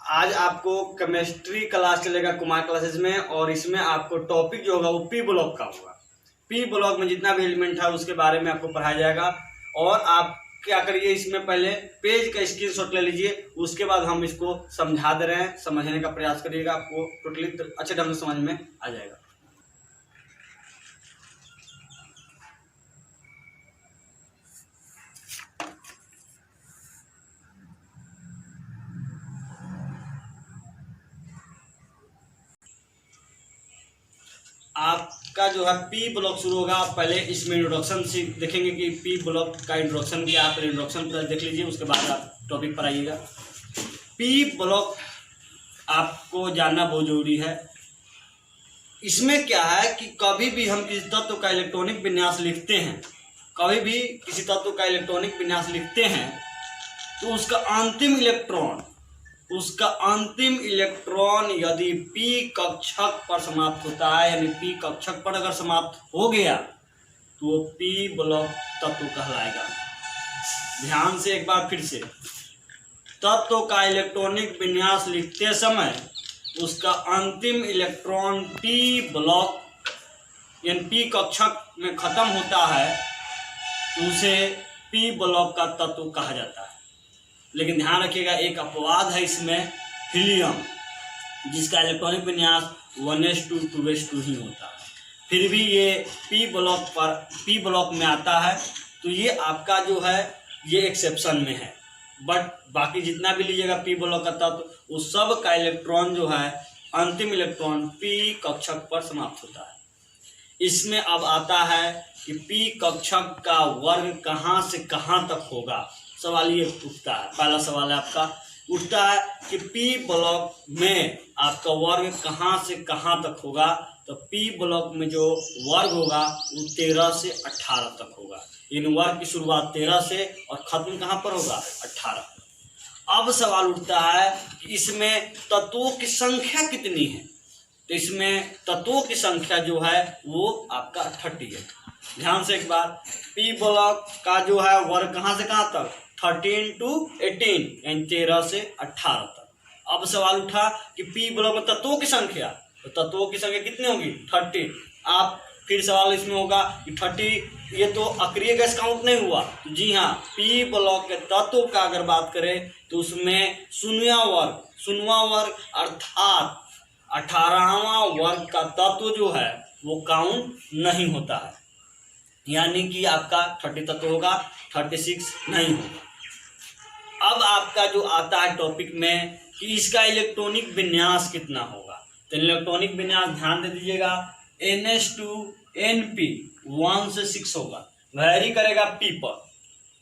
आज आपको chemistry class चलेगा कुमार क्लासेस में, और इसमें आपको टॉपिक जो होगा वो पी ब्लॉक का होगा। पी ब्लॉक में जितना भी एलिमेंट है उसके बारे में आपको पढ़ाया जाएगा। और आप क्या करिए, इसमें पहले पेज का स्क्रीनशॉट ले लीजिए, उसके बाद हम इसको समझा दे रहे हैं, समझने का प्रयास करिएगा, आपको टोटली अच्छे ढंग से समझ में आ जाएगा। आपका जो है पी ब्लॉक शुरू होगा। आप पहले इसमें इंट्रोडक्शन से देखेंगे कि पी ब्लॉक का इंट्रोडक्शन क्या है। पहले इंट्रोडक्शन पर देख लीजिए, उसके बाद आप टॉपिक पर आइएगा। पी ब्लॉक आपको जानना बहुत जरूरी है। इसमें क्या है कि कभी भी हम किसी तत्व का इलेक्ट्रॉनिक विन्यास लिखते हैं, कभी भी किसी तत्व का इलेक्ट्रॉनिक विन्यास लिखते हैं तो उसका अंतिम इलेक्ट्रॉन यदि पी कक्षक पर समाप्त होता है, यानी पी कक्षक पर अगर समाप्त हो गया तो वो पी ब्लॉक तत्व कहलाएगा। ध्यान से एक बार फिर से, तत्व का इलेक्ट्रॉनिक विन्यास लिखते समय उसका अंतिम इलेक्ट्रॉन पी ब्लॉक यानी पी कक्षक में खत्म होता है तो उसे पी ब्लॉक का तत्व कहा जाता है। लेकिन ध्यान रखिएगा, एक अपवाद है इसमें, हीलियम, जिसका इलेक्ट्रॉनिक विन्यास 1s2 2s2 ही होता है, फिर भी ये पी ब्लॉक में आता है। तो ये आपका जो है ये एक्सेप्शन में है। बट बाकी जितना भी लीजिएगा पी ब्लॉक का तत्व, उस सब का इलेक्ट्रॉन जो है अंतिम इलेक्ट्रॉन पी कक्षक पर समाप्त होता है। इसमें अब आता है कि पी कक्षक का वर्ग कहाँ से कहाँ तक होगा। सवाल ये उठता है, पहला सवाल है आपका उठता है कि पी ब्लॉक में आपका वर्ग कहाँ से कहाँ तक होगा। तो पी ब्लॉक में जो वर्ग होगा वो 13 से 18 तक होगा। इन वर्ग की शुरुआत 13 से और खत्म कहाँ पर होगा, 18। अब सवाल उठता है कि इसमें तत्वों की संख्या कितनी है। तो इसमें तत्वों की संख्या जो है वो आपका 30 है। ध्यान से एक बार, पी ब्लॉक का जो है वर्ग कहाँ से कहाँ तक, 13 to 18 यानी 13 से 18 तक। अब सवाल उठा कि पी ब्लॉक में तत्वों की संख्या, तो तत्वों की संख्या कितनी होगी, 30। आप फिर सवाल इसमें होगा कि 30 ये तो अक्रिय गैस काउंट नहीं हुआ। तो जी हाँ, पी ब्लॉक के तत्व का अगर बात करें तो उसमें शून्यवां वर्ग अर्थात 18वां वर्ग का तत्व जो है वो काउंट नहीं होता है, यानी कि आपका 30 तत्व होगा, 36 नहीं होगा। अब आपका जो आता है टॉपिक में कि इसका इलेक्ट्रॉनिक विन्यास कितना होगा। तो इलेक्ट्रॉनिक विन्यास ध्यान दे दीजिएगा, NH2 NP 1 से 6 होगा, वैरी करेगा पी पर।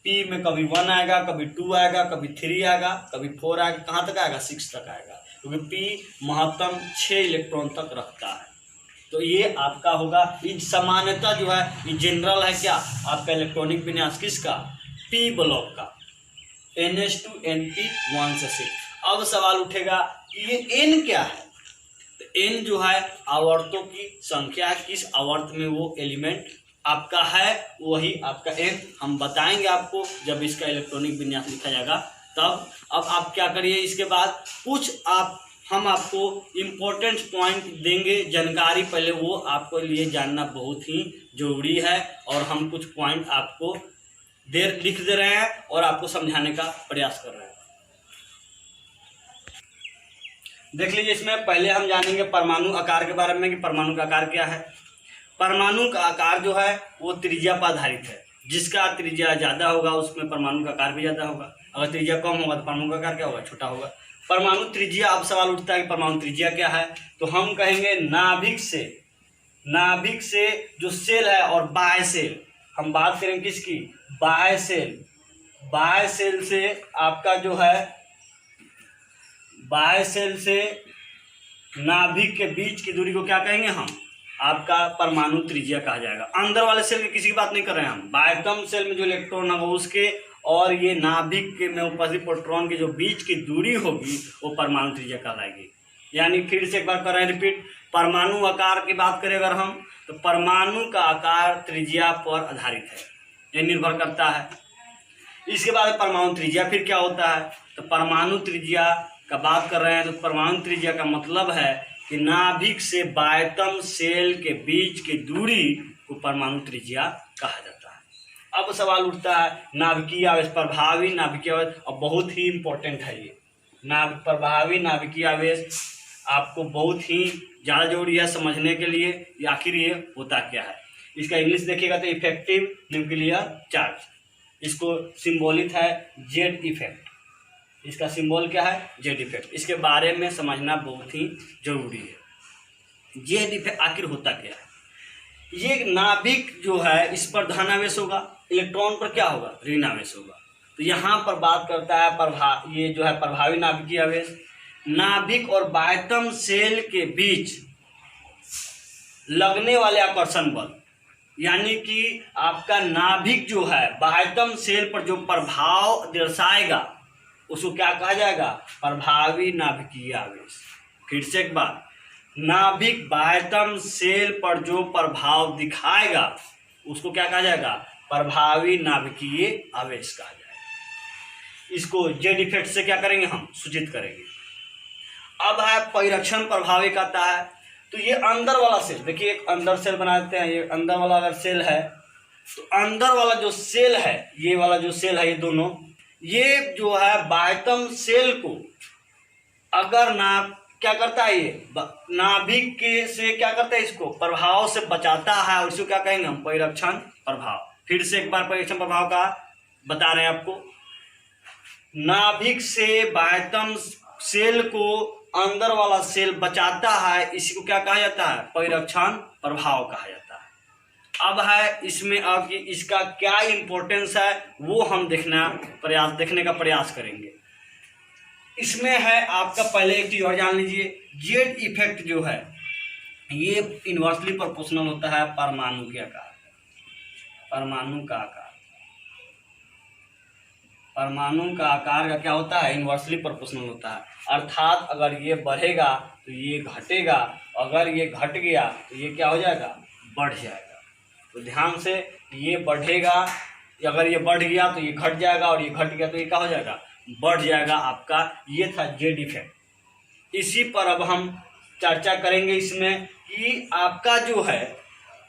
पी में कभी 1 आएगा, कभी 2 आएगा, कभी 3 आएगा, कभी 4 आएगा, कहाँ तक आएगा, 6 तक आएगा, क्योंकि पी महत्तम 6 इलेक्ट्रॉन तक रखता है। तो ये आपका होगा, ये सामान्यता जो है ये जनरल है क्या, आपका इलेक्ट्रॉनिक विन्यास किसका, पी ब्लॉक का, NH2 NP 1 से 6। अब सवाल उठेगा कि ये N क्या है। तो N जो है आवर्तों की संख्या है, किस आवर्त में वो एलिमेंट आपका है, वही आपका N हम बताएंगे आपको जब इसका इलेक्ट्रॉनिक विन्यास लिखा जाएगा तब। अब आप क्या करिए, इसके बाद कुछ हम आपको इम्पोर्टेंट पॉइंट देंगे, जानकारी पहले वो आपको लिए जानना बहुत ही जरूरी है, और हम कुछ पॉइंट आपको लिख दे रहे हैं और आपको समझाने का प्रयास कर रहे हैं। देख लीजिए, इसमें पहले हम जानेंगे परमाणु आकार के बारे में कि परमाणु का आकार क्या है। परमाणु का आकार जो है वो त्रिज्या पर आधारित है। जिसका त्रिज्या ज़्यादा होगा उसमें परमाणु का आकार भी ज़्यादा होगा, अगर त्रिज्या कम होगा तो परमाणु का आकार क्या होगा, छोटा होगा। परमाणु त्रिज्या, अब सवाल उठता है कि परमाणु त्रिज्या क्या है। तो हम कहेंगे नाभिक से जो सेल है और बाह्य सेल, हम बात करेंगे किसकी, बाह्य सेल से आपका जो है बाह्य सेल से नाभिक के बीच की दूरी को क्या कहेंगे हम, आपका परमाणु त्रिज्या कहा जाएगा। अंदर वाले सेल की किसी की बात नहीं कर रहे हैं हम, बाह्यतम सेल में जो इलेक्ट्रॉन होगा उसके और ये नाभिक के में उपस्थित प्रोटॉन के जो बीच की दूरी होगी वो परमाणु त्रिज्या कहलाएगी। यानी फिर से एक बार कर रहे हैं रिपीट, परमाणु आकार की बात करें अगर हम, तो परमाणु का आकार त्रिज्या पर आधारित है, यह निर्भर करता है। इसके बाद परमाणु त्रिज्या फिर क्या होता है, तो परमाणु त्रिज्या का बात कर रहे हैं तो परमाणु त्रिज्या का मतलब है कि नाभिक से बाह्यतम सेल के बीच की दूरी को परमाणु त्रिज्या कहा जाता है। अब सवाल उठता है नाभिकीय आवेश, प्रभावी नाभिकीय आवेश, और बहुत ही इम्पोर्टेंट है ये प्रभावी नाभिकीय आवेश, आपको बहुत ही ज़्यादा जरूरी है समझने के लिए आखिर ये होता क्या है। इसका इंग्लिश देखिएगा तो इफेक्टिव न्यूक्लियर चार्ज, इसको सिंबॉलिक है जेड इफेक्ट, इसका सिंबल क्या है जेड इफेक्ट। इसके बारे में समझना बहुत ही जरूरी है। जेड इफेक्ट आखिर होता क्या है। ये नाभिक जो है इस पर धनावेश होगा, इलेक्ट्रॉन पर क्या होगा ऋण आवेश होगा। तो यहाँ पर बात करता है ये जो है प्रभावी नाभिकीय आवेश, नाभिक और बाह्यतम सेल के बीच लगने वाले आकर्षण बल, यानी कि आपका नाभिक जो है बाह्यतम सेल पर जो प्रभाव दर्शाएगा उसको क्या कहा जाएगा प्रभावी नाभिकीय आवेश। फिर से एक बार, नाभिक बाह्यतम सेल पर जो प्रभाव दिखाएगा उसको क्या कहा जाएगा प्रभावी नाभिकीय आवेश कहा जाएगा। इसको जेड इफेक्ट से क्या करेंगे हम सूचित करेंगे। अब है परिरक्षण प्रभावी कहता है, तो ये अंदर वाला सेल, देखिए एक अंदर सेल बनाते हैं, ये अंदर वाला अगर सेल है तो अंदर वाला जो सेल है, ये वाला जो सेल है, ये दोनों, ये जो है बाह्यतम सेल को अगर क्या करता है, ये नाभिक के से क्या करता है इसको प्रभाव से बचाता है, और इसको क्या कहेंगे हम परिरक्षण प्रभाव। फिर से एक बार परिरक्षण प्रभाव का बता रहे हैं आपको, नाभिक से बाह्यतम सेल को अंदर वाला सेल बचाता है, इसी को क्या कहा जाता है परिरक्षण प्रभाव कहा जाता है। अब है इसमें अब इसका क्या इम्पोर्टेंस है वो हम देखने का प्रयास करेंगे। इसमें है आपका पहले एक चीज और जान लीजिए, जेड इफेक्ट जो है ये इन्वर्सली प्रोपोर्शनल होता है परमाणु के आकार, परमाणु का आकार, परमाणु का आकार का क्या होता है इन्वर्सली प्रोपोर्शनल होता है। अर्थात अगर ये बढ़ेगा तो ये घटेगा, अगर ये घट गया तो ये क्या हो जाएगा बढ़ जाएगा। तो ध्यान से, ये बढ़ेगा, अगर ये बढ़ गया तो ये घट जाएगा, और ये घट गया तो ये क्या हो जाएगा बढ़ जाएगा आपका। ये था जेड इफेक्ट। इसी पर अब हम चर्चा करेंगे इसमें कि आपका जो है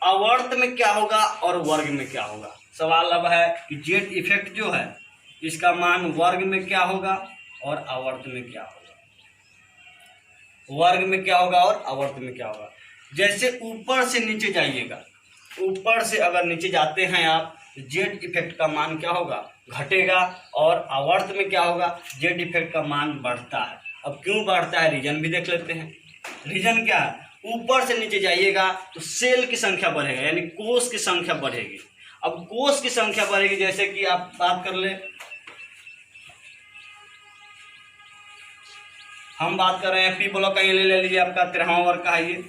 आवर्त में क्या होगा और वर्ग में क्या होगा। सवाल अब है कि जेड इफेक्ट जो है इसका मान वर्ग में क्या होगा और आवर्त में क्या होगा, वर्ग में क्या होगा और आवर्त में क्या होगा। जैसे ऊपर से नीचे जाइएगा, ऊपर से अगर नीचे जाते हैं आप, जेड इफेक्ट का मान क्या होगा घटेगा, और आवर्त में क्या होगा जेड इफेक्ट का मान बढ़ता है। अब क्यों बढ़ता है रीजन भी देख लेते हैं। रीजन क्या है, ऊपर से नीचे जाइएगा तो सेल की संख्या बढ़ेगा, यानी कोष की संख्या बढ़ेगी। अब कोष की संख्या बढ़ेगी, जैसे कि आप बात कर ले, हम बात कर रहे हैं पी ब्लॉक का, ये ले लीजिए आपका 13वां वर्ग का है ये।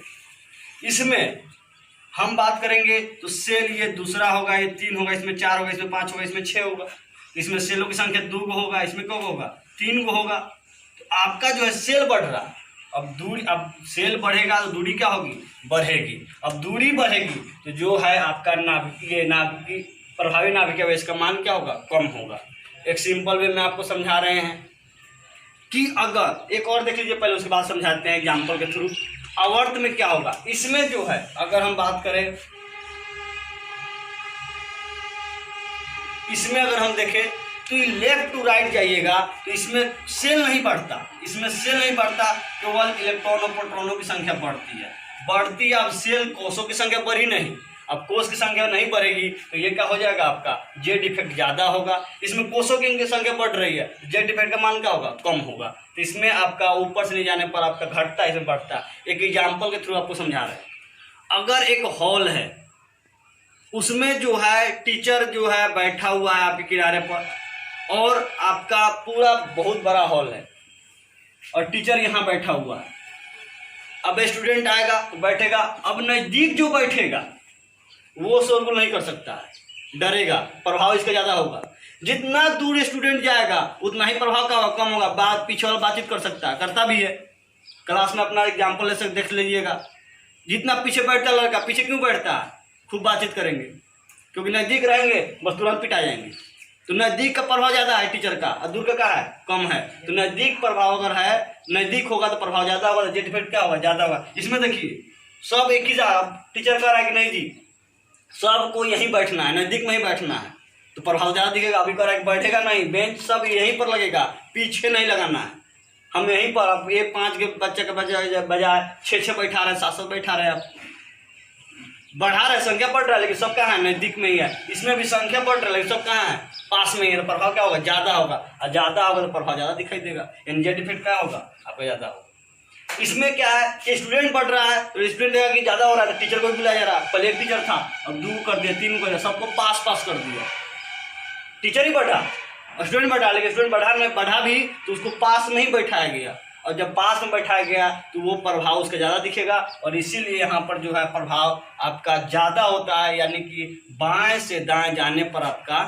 इसमें हम बात करेंगे तो सेल ये दूसरा होगा, ये 3 होगा, इसमें 4 होगा, इसमें 5 होगा, इसमें 6 होगा। इसमें सेलों की संख्या 2 होगा, इसमें कब होगा 3 होगा। तो आपका जो है सेल बढ़ रहा, अब दूरी, अब सेल बढ़ेगा तो दूरी क्या होगी बढ़ेगी। अब दूरी बढ़ेगी तो जो है आपका नाभिकीय प्रभावी नाभिकीय आवेश का मान क्या होगा कम होगा। एक सिंपल वे में आपको समझा रहे हैं कि अगर एक और देख लीजिए, पहले उसके बाद समझाते हैं एग्जाम्पल के थ्रू। आवर्त में क्या होगा, इसमें जो है अगर हम बात करें, इसमें अगर हम देखें तो लेफ्ट टू राइट जाइएगा तो इसमें सेल नहीं बढ़ता, इसमें सेल नहीं बढ़ता, केवल इलेक्ट्रॉन और प्रोटॉनों की संख्या बढ़ती है। अब सेल कोषों की संख्या बढ़ी नहीं, अब कोष की संख्या नहीं बढ़ेगी तो ये क्या हो जाएगा आपका जेड इफेक्ट ज़्यादा होगा। इसमें कोषों की संख्या बढ़ रही है, जेड इफेक्ट का मान क्या होगा कम होगा। तो इसमें आपका ऊपर से नहीं जाने पर आपका घटता है, इसमें बढ़ता है। एक एग्जाम्पल के थ्रू आपको समझा रहे हैं। अगर एक हॉल है, उसमें जो है टीचर जो है बैठा हुआ है आपके किनारे पर, और आपका पूरा बहुत बड़ा हॉल है और टीचर यहाँ बैठा हुआ है। अब स्टूडेंट आएगा तो बैठेगा, अब नज़दीक जो बैठेगा वो शोरगुल नहीं कर सकता है, डरेगा, प्रभाव इसका ज़्यादा होगा। जितना दूर स्टूडेंट जाएगा उतना ही प्रभाव का कम होगा, बात पीछे वाला बातचीत कर सकता है, करता भी है। क्लास में अपना एग्जाम्पल ले सकते, देख लीजिएगा, जितना पीछे बैठता है लड़का, पीछे क्यों बैठता है, खूब बातचीत करेंगे, क्योंकि नज़दीक रहेंगे बस तुरंत पिटा जाएंगे। तो नजदीक का प्रभाव ज्यादा है टीचर का और दूर का क्या है, कम है। तो नजदीक प्रभाव अगर है, नजदीक होगा तो प्रभाव ज्यादा होगा, जेड इफेक्ट क्या होगा, ज्यादा होगा। इसमें देखिए सब एक ही जगह, टीचर कह रहा है कि नहीं जी सबको यहीं बैठना है, नजदीक में ही बैठना है, तो प्रभाव ज्यादा दिखेगा। अभी कह रहा है कि बैठेगा नहीं, बेंच सब यहीं पर लगेगा, पीछे नहीं लगाना है। हम यहीं पर अब ये 5 के बच्चे के बजाय 6 बैठा रहे हैं, 7 बैठा रहे हैं, आप बढ़ा रहे, संख्या बढ़ रहा है, लेकिन सब कहाँ है, नजदीक में ही है। इसमें भी संख्या बढ़ रहा है लेकिन सब कहाँ है, पास में ही है। तो प्रभाव क्या होगा, ज्यादा होगा, और ज्यादा होगा तो प्रभाव ज्यादा दिखाई देगा, यानी जेड इफेक्ट क्या होगा, आपका ज्यादा होगा। इसमें क्या है कि स्टूडेंट बढ़ रहा है तो स्टूडेंट देखा कि ज्यादा हो रहा है तो टीचर को भी बुलाया जा रहा है। पहले एक टीचर था, अब 2 कर दिया, 3 कर दिया, सबको पास कर दिया। टीचर ही बढ़ा और स्टूडेंट बढ़ा, लेकिन स्टूडेंट बढ़ा भी तो उसको पास में ही बैठाया गया, और जब पास में बैठाया गया तो वो प्रभाव उसका ज़्यादा दिखेगा। और इसीलिए यहाँ पर जो है प्रभाव आपका ज़्यादा होता है, यानी कि बाएं से दाएं जाने पर आपका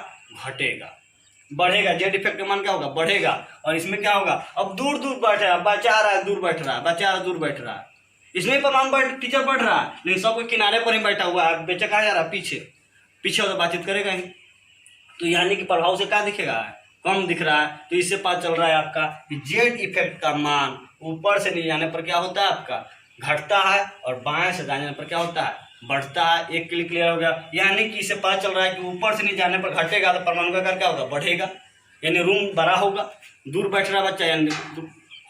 घटेगा, बढ़ेगा। जेड इफेक्ट का मान क्या होगा, बढ़ेगा। और इसमें क्या होगा, अब दूर बैठ रहा है, बचा रहा है, दूर बैठ रहा है, बचा रहा, दूर बैठ रहा है। इसमें प्रमाण टीचर बढ़ रहा है लेकिन सब कोई किनारे पर ही बैठा हुआ है, बच्चा कहाँ जा रहा है, पीछे हो तो बातचीत करेगा ही। तो यानी कि प्रभाव से क्या दिखेगा, कम दिख रहा है। तो इससे पता चल रहा है आपका कि जेड इफेक्ट का मान ऊपर से नीचे जाने पर क्या होता है, आपका घटता है, और बाएं से दाएं जाने पर क्या होता है, बढ़ता है। एक क्लियर हो गया, यानी कि इससे पता चल रहा है कि ऊपर से नीचे जाने पर घटेगा तो परमाणु का आकार क्या होगा, बढ़ेगा, यानी रूम बड़ा होगा। दूर बैठ रहा बच्चा यानी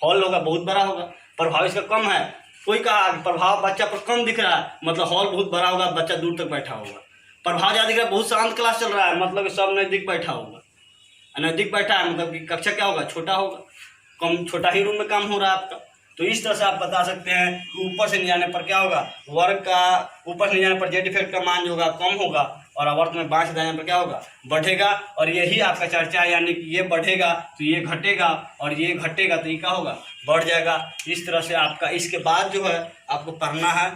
हॉल होगा बहुत बड़ा होगा, प्रभाव इसका कम है। कोई कहा प्रभाव बच्चा पर कम दिख रहा है, मतलब हॉल बहुत बड़ा होगा, बच्चा दूर तक बैठा होगा। प्रभाव ज्यादा दिख रहा है, बहुत शांत क्लास चल रहा है, मतलब सब नजदीक बैठा होगा। नजदीक बैठा है मतलब कि कक्षा क्या होगा, छोटा होगा, कम, छोटा ही रूम में काम हो रहा है आपका। तो इस तरह से आप बता सकते हैं कि ऊपर से नहीं जाने पर क्या होगा, वर्ग का ऊपर से नहीं जाने पर जेड इफेक्ट का मान जो होगा कम होगा, और आवर्त में बाएं से जाने पर क्या होगा, बढ़ेगा। और यही आपका चर्चा है, यानी कि ये बढ़ेगा तो ये घटेगा, और ये घटेगा तो ये क्या होगा, बढ़ जाएगा। इस तरह से आपका इसके बाद जो है आपको पढ़ना है।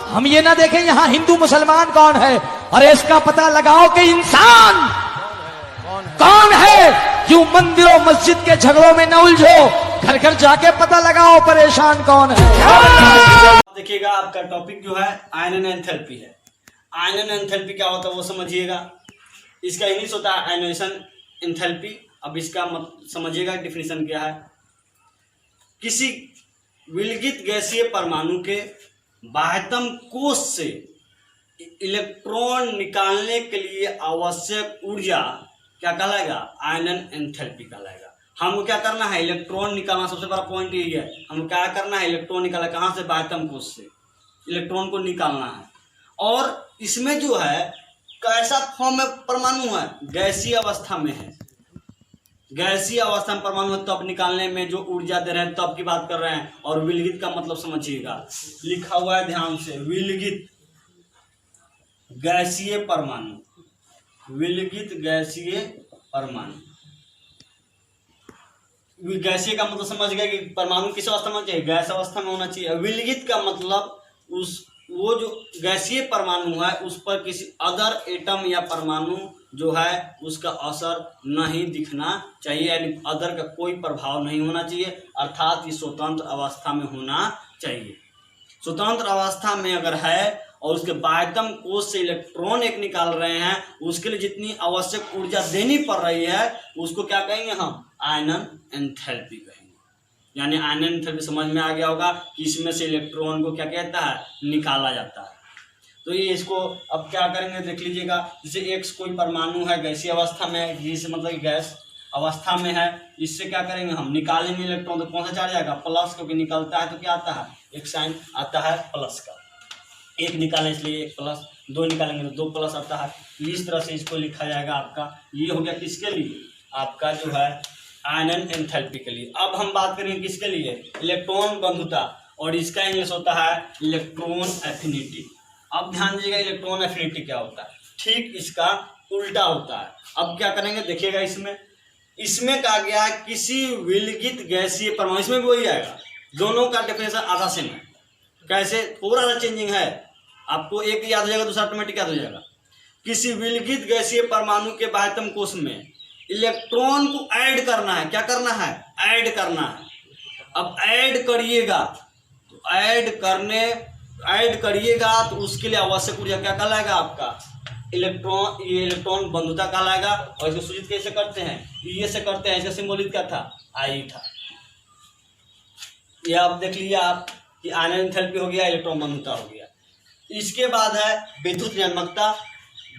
हम ये ना देखें यहाँ हिंदू मुसलमान कौन है, अरे इसका पता लगाओ कि इंसान कौन है। क्यों मंदिरों मस्जिद के झगड़ों में न उलझो, घर घर जाके पता लगाओ परेशान कौन है। देखिएगा आपका टॉपिक जो है आयनन एंथैल्पी है। आयनन एंथैल्पी क्या होता है वो समझिएगा। इसका इंग्लिश होता है आयनाइजेशन एंथैल्पी। अब इसका समझिएगा डिफिनीशन क्या है। किसी विलगित गैसीय परमाणु के बाह्यतम कोश से इलेक्ट्रॉन निकालने के लिए आवश्यक ऊर्जा क्या कहलाएगा, आयनन एंथैल्पी कहलाएगा। हमको क्या करना है, इलेक्ट्रॉन निकालना, सबसे बड़ा पॉइंट यही है। हमको क्या करना है, इलेक्ट्रॉन निकालना, कहाँ से, बाह्यतम कोश से इलेक्ट्रॉन को निकालना है। और इसमें जो है कैसा फॉर्म में परमाणु है, गैसीय अवस्था में है। गैसीय अवस्था में परमाणु है, तब निकालने में जो ऊर्जा दे रहे हैं तब की बात कर रहे हैं। और विलगित का मतलब समझिएगा, लिखा हुआ है ध्यान से, विलगित गैसीय परमाणु, विलगित गैसीय परमाणु। गैसीय का मतलब समझ गया कि परमाणु किस अवस्था में चाहिए, गैस अवस्था में होना चाहिए। विलगित का मतलब वो जो गैसीय परमाणु है उस पर किसी अदर एटम या परमाणु जो है उसका असर नहीं दिखना चाहिए, यानी अदर का कोई प्रभाव नहीं होना चाहिए, अर्थात ये स्वतंत्र अवस्था में होना चाहिए। स्वतंत्र अवस्था में अगर है और उसके बाह्यतम कोश से इलेक्ट्रॉन एक निकाल रहे हैं, उसके लिए जितनी आवश्यक ऊर्जा देनी पड़ रही है उसको क्या कहेंगे हम, आयनन एंथैल्पी कहेंगे। यानी आयनन एंथैल्पी समझ में आ गया होगा कि इसमें से इलेक्ट्रॉन को क्या कहता है, निकाला जाता है। तो ये इसको अब क्या करेंगे देख लीजिएगा। जैसे एक कोई परमाणु है गैसीय अवस्था में, जिस मतलब गैस अवस्था में है, इससे क्या करेंगे हम, निकालेंगे इलेक्ट्रॉन, तो कौन सा चार्ज आएगा, प्लस, क्योंकि निकलता है तो क्या आता है, एक साइन आता है प्लस का। एक निकालें इसलिए एक प्लस, 2 निकालेंगे तो 2 प्लस आता है। इस तरह से इसको लिखा जाएगा आपका। ये हो गया किसके लिए, आपका जो है आयनन एंथैल्पी के लिए। अब हम बात करेंगे किसके लिए, इलेक्ट्रॉन बंधुता, और इसका इंग्लिश होता है इलेक्ट्रॉन एफिनिटी। अब ध्यान दीजिएगा इलेक्ट्रॉन एफिनिटी क्या होता है, ठीक इसका उल्टा होता है। अब क्या करेंगे देखिएगा, इसमें कहा गया है किसी विलगित गैसीय परमाणु, इसमें भी वही आएगा, दोनों का डेफिनेशन आधा सेम है। कैसे, थोड़ा सा चेंजिंग है, आपको एक याद हो जाएगा दूसरा ऑटोमेटिक याद हो जाएगा। किसी विलगित गैसीय परमाणु के बाह्यतम कोश में इलेक्ट्रॉन को ऐड करना है, क्या करना है, ऐड करना है। अब ऐड करिएगा तो ऐड करिएगा तो उसके लिए आवश्यक ऊर्जा क्या कहलाएगा आपका, ये इलेक्ट्रॉन बंधुता कहलाएगा। और इसको सूचित कैसे करते हैं, ये से करते हैं। इसका सिंबॉलिक क्या था, आई था। ये आप देख लीजिए आप कि आयनन एंथैल्पी हो गया, इलेक्ट्रॉन बंधुता हो गया। इसके बाद है विद्युत नियामकता।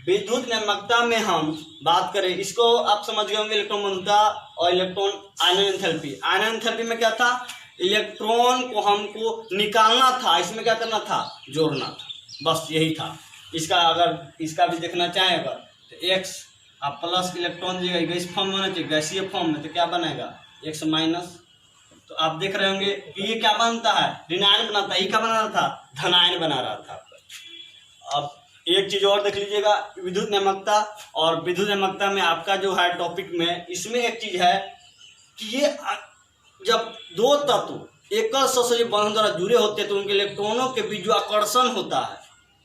विद्युत नियामकता में हम बात करें, इसको आप समझ गए होंगे, इलेक्ट्रॉन बंधुता और इलेक्ट्रॉन आयनन एंथैल्पी। आयनन एंथैल्पी में क्या था, इलेक्ट्रॉन को हमको निकालना था, इसमें क्या करना था, जोड़ना था, बस यही था। इसका अगर इसका भी देखना चाहें अगर तो एक्स आप प्लस इलेक्ट्रॉन दीजिएगा, इस फॉर्म में होना चाहिए, गैसीय फॉर्म में, तो क्या बनेगा एक्स माइनस। तो आप देख रहे होंगे कि ये क्या बनता है, ऋणायन बनाता है। ये क्या बना रहा था, धनायन बना रहा था। अब एक चीज और देख लीजिएगा, विद्युत नियामकता। और विद्युत नियामकता में आपका जो है टॉपिक में, इसमें एक चीज है कि ये जब दो तत्व एकल सहसंयोजी बंधन द्वारा जुड़े होते हैं तो उनके इलेक्ट्रॉनों के बीच जो आकर्षण होता है,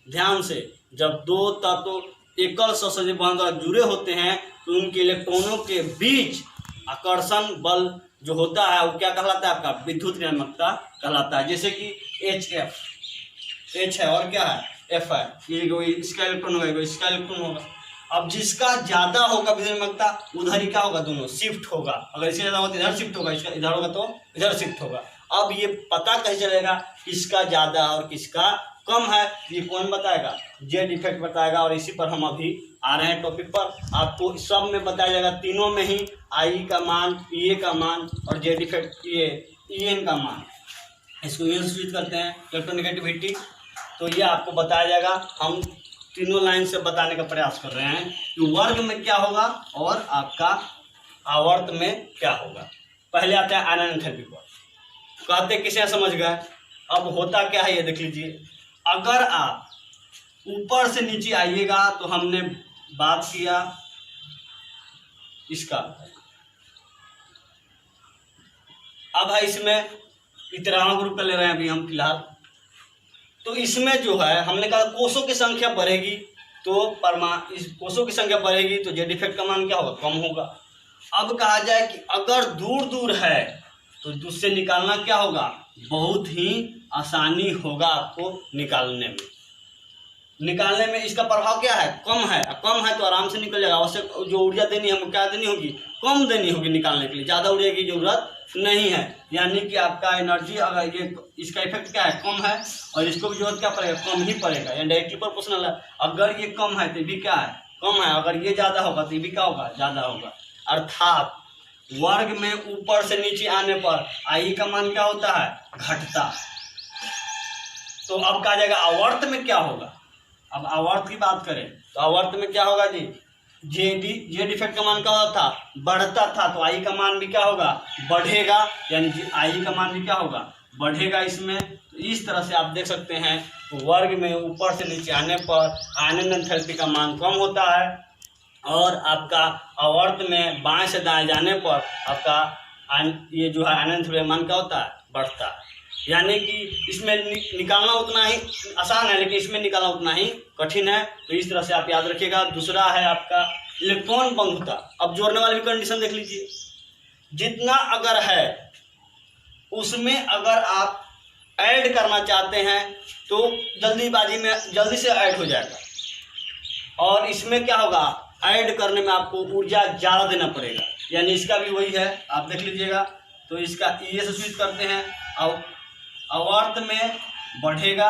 ध्यान से, जब दो तत्व एकल सहसंयोजी बंधन द्वारा जुड़े होते हैं तो उनके इलेक्ट्रॉनों के बीच आकर्षण बल जो होता है वो क्या कहलाता है, आपका विद्युत नियामकता कहलाता है। जैसे कि H है और क्या है, F है, ये इसका इलेक्ट्रॉन होगा, इसका इलेक्ट्रॉन होगा। अब जिसका ज्यादा होगा विद्युत नियामकता, उधर ही क्या होगा, दोनों शिफ्ट होगा। अगर इसका ज्यादा होगा तो इधर शिफ्ट होगा, इसका इधर होगा तो इधर शिफ्ट होगा। अब ये पता कैसे चलेगा किसका ज्यादा और किसका कम है, ये कौन बताएगा, जेड इफेक्ट बताएगा। और इसी पर हम अभी आ रहे हैं टॉपिक पर। आपको सब में बताया जाएगा, तीनों में ही, आई का मान, पीए का मान और जेड इफेक्ट ये ईएन का मान। इसको ईएन सूचित करते हैं, इलेक्ट्रोनेगेटिविटी। तो ये आपको बताया जाएगा। हम तीनों लाइन से बताने का प्रयास कर रहे हैं कि वर्ग में क्या होगा और आपका आवर्त में क्या होगा। पहले आते हैं आयनन एंथैल्पी पर। कहते किसे समझ गए। अब होता क्या है ये देख लीजिए। अगर आप ऊपर से नीचे आइएगा तो हमने बात किया इसका, अब है इसमें इतराणु ग्रुप का ले रहे हैं अभी हम फिलहाल। तो इसमें जो है हमने कहा कोषों की संख्या बढ़ेगी तो इस कोषों की संख्या बढ़ेगी तो जेड इफेक्ट का मान क्या होगा, कम होगा। अब कहा जाए कि अगर दूर दूर है तो दूसरे निकालना क्या होगा, बहुत ही आसानी होगा आपको निकालने में। इसका प्रभाव क्या है, कम है। कम है तो आराम से निकल जाएगा। आवश्यक जो ऊर्जा देनी है क्या देनी होगी, कम देनी होगी निकालने के लिए, ज़्यादा ऊर्जा की जरूरत नहीं है। यानी कि आपका एनर्जी, अगर ये इसका इफेक्ट क्या है, कम है, और इसको भी जरूरत क्या पड़ेगा, कम ही पड़ेगा। यानी डायरेक्टली प्रोपोर्शनल है। अगर ये कम है तो भी क्या है, कम है। अगर ये ज़्यादा होगा तो भी क्या होगा, ज़्यादा होगा। अर्थात वर्ग में ऊपर से नीचे आने पर आई का मान क्या होता है, घटता है। तो अब कहा जाएगा आवर्त में क्या होगा। अब आवर्त की बात करें तो आवर्त में क्या होगा जी, जेड इफेक्ट का मान क्या होता था, बढ़ता था, तो आई का मान भी क्या होगा, बढ़ेगा। यानी आई का मान भी क्या होगा, बढ़ेगा इसमें। तो इस तरह से आप देख सकते हैं वर्ग में ऊपर से नीचे आने पर आयनन एंथैल्पी का मान कम होता है, और आपका आवर्त में बाएं से दाएं जाने पर आपका ये जो है आयनन एंथैल्पी का मान क्या होता है, बढ़ता है। यानी कि इसमें निकालना उतना ही आसान है, लेकिन इसमें निकालना उतना ही कठिन है। तो इस तरह से आप याद रखिएगा। दूसरा है आपका इलेक्ट्रॉन बंधुता। अब जोड़ने वाली कंडीशन देख लीजिए, जितना अगर है उसमें अगर आप ऐड करना चाहते हैं तो जल्दीबाजी में जल्दी से ऐड हो जाएगा। और इसमें क्या होगा, ऐड करने में आपको ऊर्जा ज़्यादा देना पड़ेगा। यानी इसका भी वही है, आप देख लीजिएगा। तो इसका ये से स्विच करते हैं, और आवर्त में बढ़ेगा,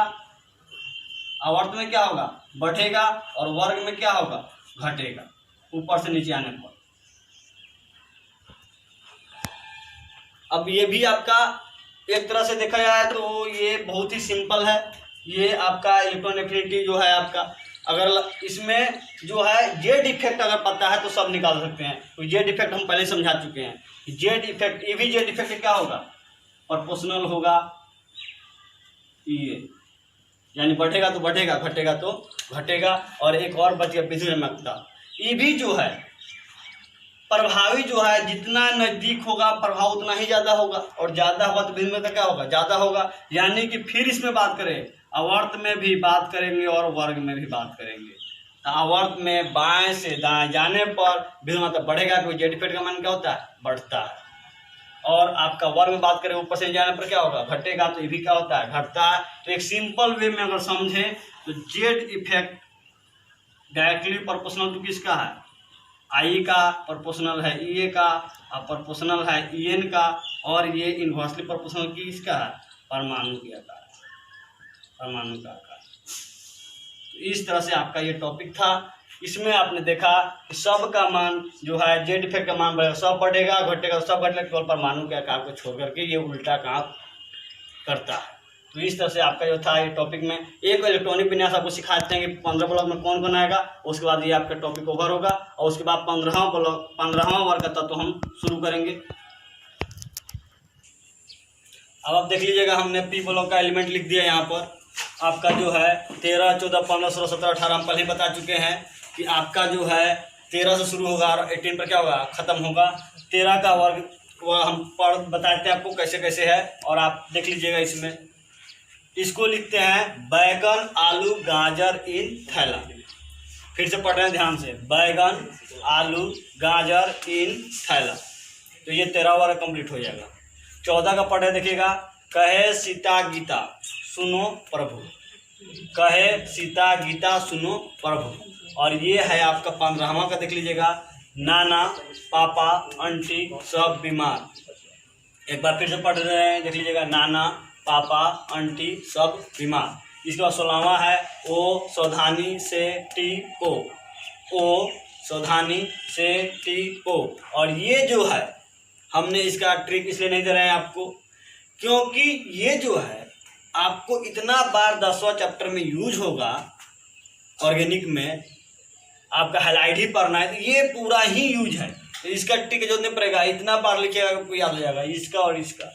आवर्त में क्या होगा, बढ़ेगा, और वर्ग में क्या होगा, घटेगा ऊपर से नीचे आने पर। अब ये भी आपका एक तरह से देखा जाए तो ये बहुत ही सिंपल है। ये आपका इलेक्ट्रॉन एफिनिटी जो है आपका, अगर इसमें जो है जेड इफेक्ट अगर पता है तो सब निकाल सकते हैं। तो जेड इफेक्ट हम पहले समझा चुके हैं। जेड इफेक्ट, ये भी जेड इफेक्ट क्या होगा, प्रोपोर्शनल होगा। ये यानी बढ़ेगा तो बढ़ेगा, घटेगा तो घटेगा। और एक और बच गया विद्युत नियामकता। ये भी जो है प्रभावी जो है, जितना नजदीक होगा प्रभाव उतना ही ज्यादा होगा, और ज्यादा होगा तो विद्युत नियामकता क्या होगा, ज्यादा होगा। यानी कि फिर इसमें बात करें, आवर्त में भी बात करेंगे और वर्ग में भी बात करेंगे। तो आवर्त में बाएं से दाएं जाने पर विद्युत नियामकता बढ़ेगा, क्योंकि जेड इफेक्ट का मान क्या होता है, बढ़ता है। और आपका वर्ग में बात करें ऊपर से जाने पर क्या होगा, घटेगा, तो ये भी क्या होता है, घटता है। तो एक सिंपल वे में अगर समझें तो Z effect directly proportional to किसका है, आई का, प्रोपोर्शनल है ई का, और प्रोपोर्शनल है ई का, और ये इनवर्सली प्रोपोर्शनल किसका है, परमाणु के आकार, परमाणु का आकार। तो इस तरह से आपका ये टॉपिक था। इसमें आपने देखा कि सब का मान जो है जेड इफेक्ट का मान बढ़ेगा, सब बढ़ेगा घटेगा, सब घटेगा, केवल परमाणु के आकार को छोड़ करके ये उल्टा काम करता है। तो इस तरह से आपका जो था ये टॉपिक में एक इलेक्ट्रॉनिक विन्यास आपको सिखाते हैं कि 15 ब्लॉक में कौन कौन आएगा, उसके बाद ये आपका टॉपिक ओवर होगा, और उसके बाद 15वां वर्ग का तत्व हम शुरू करेंगे। अब आप देख लीजिएगा, हमने पी ब्लॉक का एलिमेंट लिख दिया यहाँ पर। आपका जो है 13, 14, 15, 16, 17, 18 हम पहले ही बता चुके हैं कि आपका जो है 13 से शुरू होगा और 18 पर क्या होगा, खत्म होगा। 13 का वर्ग वह हम बताते हैं आपको कैसे कैसे है, और आप देख लीजिएगा। इसमें इसको लिखते हैं बैगन, आलू, गाजर इन थैला। फिर से पढ़ रहे हैं ध्यान से, बैगन, आलू, गाजर इन थैला। तो ये 13 वर्ग कंप्लीट हो जाएगा। 14 का पढ़ रहे देखिएगा, कहे सीता गीता सुनो प्रभु, कहे सीता गीता सुनो प्रभु। और ये है आपका 15वां का देख लीजिएगा, नाना, पापा, आंटी सब बीमार। एक बार फिर से पढ़ रहे हैं, देख लीजिएगा, नाना, पापा, आंटी सब बीमार। इसके बाद 16वां है, ओ सावधानी से टी ओ, ओ सावधानी से टी ओ। और ये जो है हमने इसका ट्रिक इसलिए नहीं दे रहे हैं आपको, क्योंकि ये जो है आपको इतना बार 10वां चैप्टर में यूज होगा, ऑर्गेनिक में आपका हाइलाइट ही पढ़ना है, तो ये पूरा ही यूज है। तो इसका ट्रिक जो नहीं पड़ेगा, इतना बार लिखिएगा आपको याद हो जाएगा, इसका और इसका।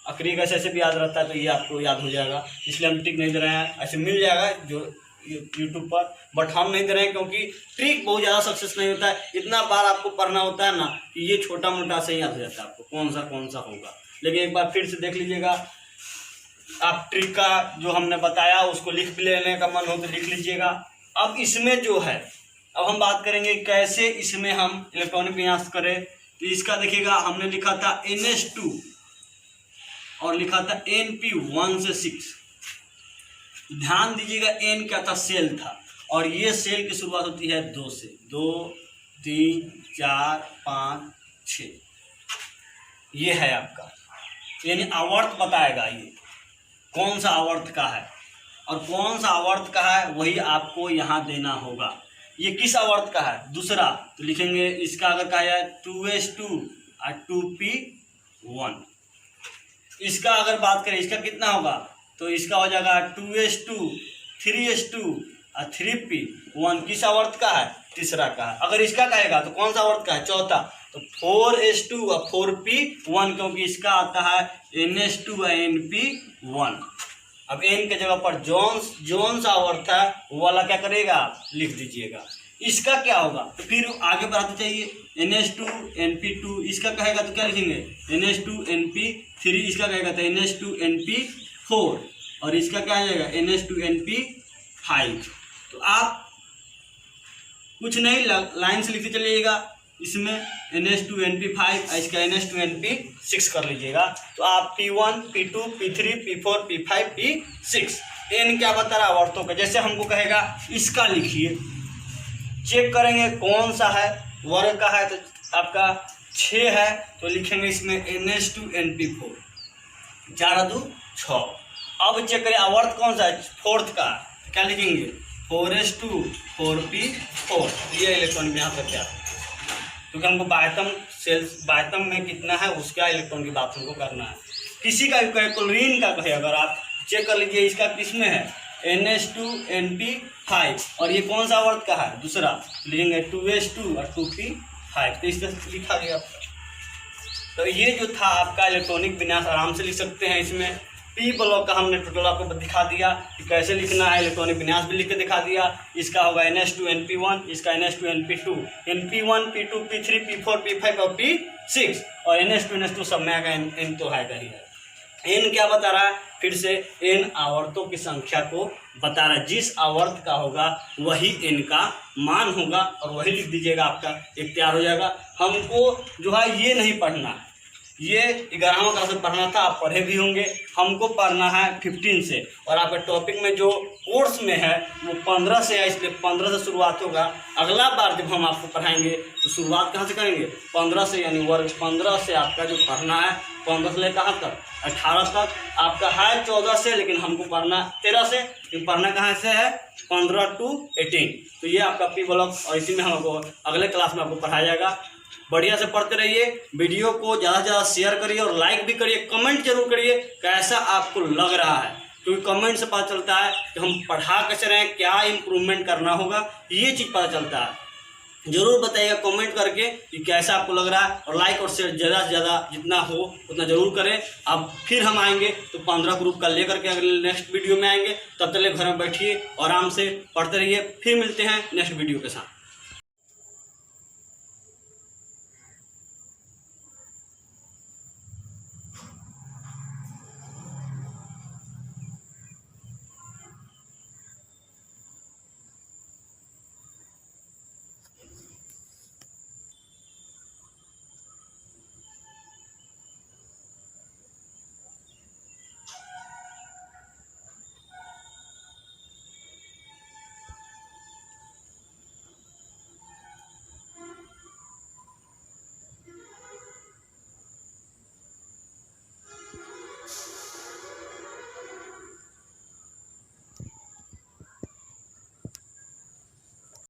आखिरी का ऐसे भी याद रहता है, तो ये आपको याद हो जाएगा। इसलिए हम ट्रिक नहीं दे रहे हैं, ऐसे मिल जाएगा जो यूट्यूब पर, बट हम नहीं दे रहे हैं क्योंकि ट्रिक बहुत ज़्यादा सक्सेस नहीं होता है। इतना बार आपको पढ़ना होता है ना कि ये छोटा मोटा से ही याद हो जाता है आपको कौन सा होगा। लेकिन एक बार फिर से देख लीजिएगा, आप ट्रिक का जो हमने बताया उसको लिख भी लेने का मन हो तो लिख लीजिएगा। अब इसमें जो है, अब हम बात करेंगे कैसे इसमें हम इलेक्ट्रॉनिक विन्यास करें। तो इसका देखिएगा, हमने लिखा था NH2 और लिखा था NP1 से 6। ध्यान दीजिएगा, N क्या था, सेल था, और ये सेल की शुरुआत होती है 2 से, 2, 3, 4, 5, 6। ये है आपका, यानी आवर्त बताएगा ये कौन सा आवर्त का है, और कौन सा आवर्त का है वही आपको यहाँ देना होगा। ये किस आवर्त का है, दूसरा, तो लिखेंगे इसका अगर कहा जाए 2S2 और 2P1। इसका अगर बात करें, इसका कितना होगा, तो इसका हो जाएगा 2S2, 3S2 और 3P1। किस आवर्त का है, तीसरा का है। अगर इसका कहेगा तो कौन सा आवर्त का है, चौथा, तो 4S2 और 4P1, क्योंकि इसका आता है NH2 और NP1। अब N के जगह पर जोन्स आवर्त है वो वाला क्या करेगा, लिख दीजिएगा। इसका क्या होगा, तो फिर आगे बढ़ाते चाहिए, NH2 NP2। इसका कहेगा तो क्या लिखेंगे, NH2 NP3। इसका कहेगा तो NH2 NP4, और इसका क्या आ जाएगा, NH2 NP5। तो आप कुछ नहीं, लाइन से लिखते चलिएगा। इसमें NH2 NP5, इसका NH2 NP6 कर लीजिएगा। तो आप P1 P2 P3 P4 P5 P6। N क्या बता रहा है, आवर्तों का। जैसे हमको कहेगा इसका लिखिए, चेक करेंगे कौन सा है, वर्ग का है तो आपका 6 है, तो लिखेंगे इसमें NH2 NP4, 4 2 6। अब चेक करें आवर्त कौन सा है, 4th का, क्या लिखेंगे 4S2 4P4। ये इलेक्ट्रॉन में यहाँ पर क्या, क्योंकि हमको बायतम में कितना है उसका इलेक्ट्रॉन की बात हमको करना है। किसी का भी कहे, क्लोरीन का कहे, अगर आप चेक कर लीजिए इसका किस में है, NH2 NP5, और ये कौन सा आवर्त का है, दूसरा, लिखेंगे 2S2 और 2P5। तो इस तरह से लिखा गया। तो ये जो था आपका इलेक्ट्रॉनिक विन्यास, आराम से लिख सकते हैं। इसमें पी ब्लॉक का हमने टोटल आपको दिखा दिया कि कैसे लिखना है, इलेक्ट्रॉनिक विन्यास भी लिख के दिखा दिया। इसका होगा NH2 NP1, इसका NH2 NP2, NP1 P2 P3 P4 P5 और P6, और NH2 सब में आएगा, N तो है ही है। N क्या बता रहा है, फिर से N आवर्तों की संख्या को बता रहा है। जिस आवर्त का होगा वही N का मान होगा, और वही लिख दीजिएगा, आपका एक तैयार हो जाएगा। हमको जो है ये नहीं पढ़ना है, ये 11वां क्लास में पढ़ना था, आप पढ़े भी होंगे। हमको पढ़ना है 15 से, और आपके टॉपिक में जो कोर्स में है वो 15 से है, इसलिए 15 से शुरुआत होगा। अगला बार जब हम आपको पढ़ाएंगे तो शुरुआत कहाँ से करेंगे? 15 से, यानी वर्ग 15 से आपका जो पढ़ना है 15 से लेकर कहाँ तक? 18 तक। आपका है 14 से, लेकिन हमको पढ़ना 13 से, लेकिन पढ़ना कहाँ से है? 15 to 18। तो ये आपका पी ब्लॉक, और इसी में हमको अगले क्लास में आपको पढ़ाया जाएगा। बढ़िया से पढ़ते रहिए, वीडियो को ज़्यादा से ज़्यादा शेयर करिए और लाइक भी करिए, कमेंट जरूर करिए कैसा आपको लग रहा है, क्योंकि कमेंट से पता चलता है कि हम पढ़ा कैसे रहे हैं, क्या इम्प्रूवमेंट करना होगा, ये चीज़ पता चलता है। जरूर बताइएगा कमेंट करके कि कैसा आपको लग रहा है, और लाइक और शेयर ज़्यादा से ज़्यादा जितना हो उतना ज़रूर करें। अब फिर हम आएंगे तो 15 ग्रुप का लेकर के अगले नेक्स्ट वीडियो में आएंगे। तब तक घर में बैठिए, आराम से पढ़ते रहिए। फिर मिलते हैं नेक्स्ट वीडियो के साथ।